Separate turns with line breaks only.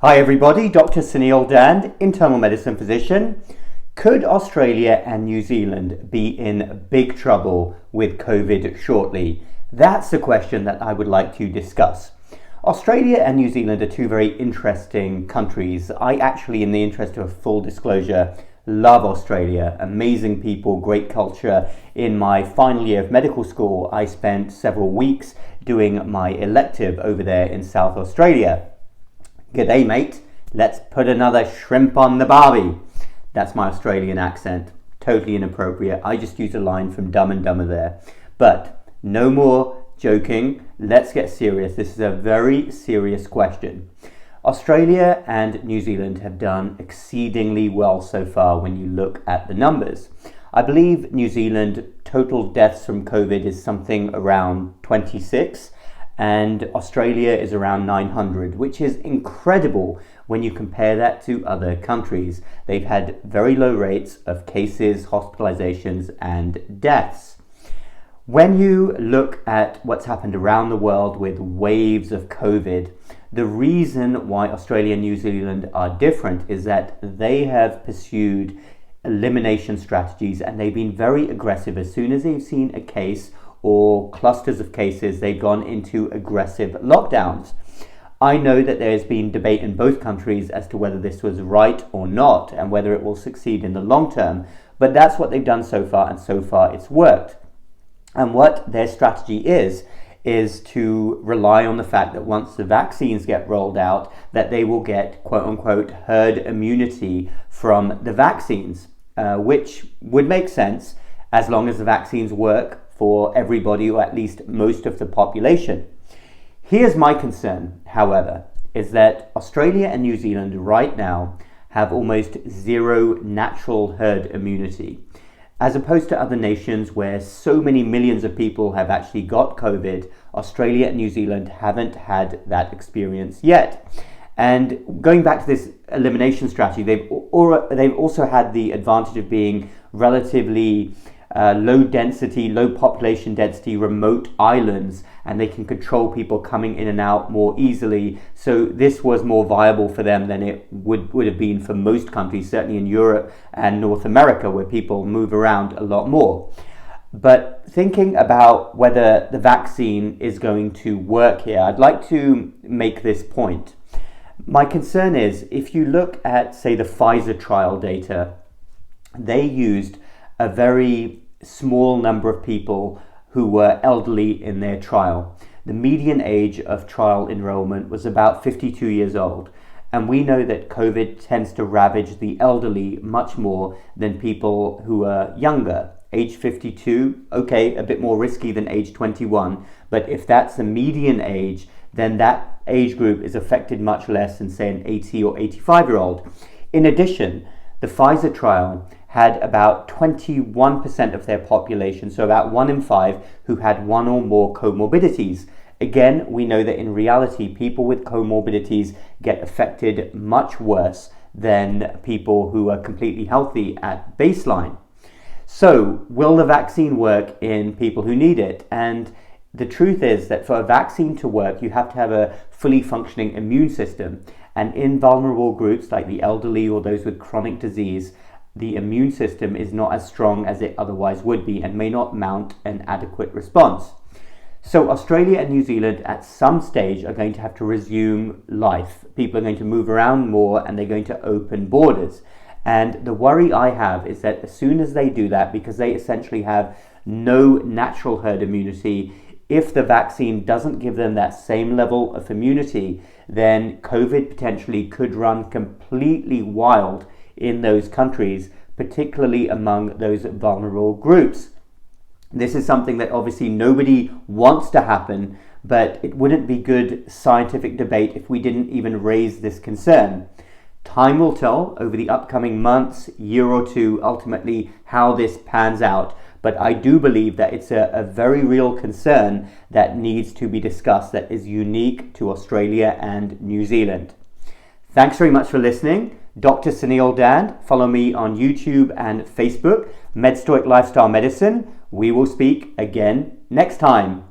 Hi everybody, Dr. Suneel Dhand, internal medicine physician. Could Australia and New Zealand be in big trouble with COVID shortly? That's the question that I would like to discuss. Australia and New Zealand are two very interesting countries. I actually, in the interest of full disclosure, love Australia. Amazing people, great culture. In my final year of medical school, I spent several weeks doing my elective over there in South Australia. G'day mate, let's put another shrimp on the barbie. That's my Australian accent, totally inappropriate. I just used a line from Dumb and Dumber there. But no more joking, let's get serious. This is a very serious question. Australia and New Zealand have done exceedingly well so far when you look at the numbers. I believe New Zealand total deaths from COVID is something around 26. And Australia is around 900, which is incredible when you compare that to other countries. They've had very low rates of cases, hospitalizations, and deaths. When you look at what's happened around the world with waves of COVID, the reason why Australia and New Zealand are different is that they have pursued elimination strategies and they've been very aggressive. As soon as they've seen a case or clusters of cases, they've gone into aggressive lockdowns. I know that there's been debate in both countries as to whether this was right or not and whether it will succeed in the long term, but that's what they've done so far, and so far it's worked. And what their strategy is to rely on the fact that once the vaccines get rolled out, that they will get quote unquote herd immunity from the vaccines, which would make sense as long as the vaccines work for everybody, or at least most of the population. Here's my concern, however, is that Australia and New Zealand right now have almost zero natural herd immunity, as opposed to other nations where so many millions of people have actually got COVID. Australia and New Zealand haven't had that experience yet. And going back to this elimination strategy, they've also had the advantage of being relatively low population density, remote islands, and they can control people coming in and out more easily. So this was more viable for them than it would have been for most countries, certainly in Europe and North America, where people move around a lot more. But thinking about whether the vaccine is going to work here, I'd like to make this point. My concern is, if you look at, say, the Pfizer trial data, they used a very small number of people who were elderly in their trial. The median age of trial enrollment was about 52 years old. And we know that COVID tends to ravage the elderly much more than people who are younger. Age 52, okay, a bit more risky than age 21. But if that's the median age, then that age group is affected much less than, say, an 80 or 85-year-old. In addition, the Pfizer trial had about 21% of their population, so about 1 in 5, who had one or more comorbidities. Again, we know that in reality, people with comorbidities get affected much worse than people who are completely healthy at baseline. So, will the vaccine work in people who need it? And the truth is that for a vaccine to work, you have to have a fully functioning immune system. And in vulnerable groups like the elderly or those with chronic disease, the immune system is not as strong as it otherwise would be and may not mount an adequate response. So Australia and New Zealand at some stage are going to have to resume life. People are going to move around more and they're going to open borders. And the worry I have is that as soon as they do that, because they essentially have no natural herd immunity, if the vaccine doesn't give them that same level of immunity, then COVID potentially could run completely wild in those countries, particularly among those vulnerable groups. This is something that obviously nobody wants to happen, but it wouldn't be good scientific debate if we didn't even raise this concern. Time will tell over the upcoming months, year or two, ultimately how this pans out. But I do believe that it's a very real concern that needs to be discussed, that is unique to Australia and New Zealand. Thanks very much for listening. Dr. Suneel Dhand. Follow me on YouTube and Facebook, MedStoic Lifestyle Medicine. We will speak again next time.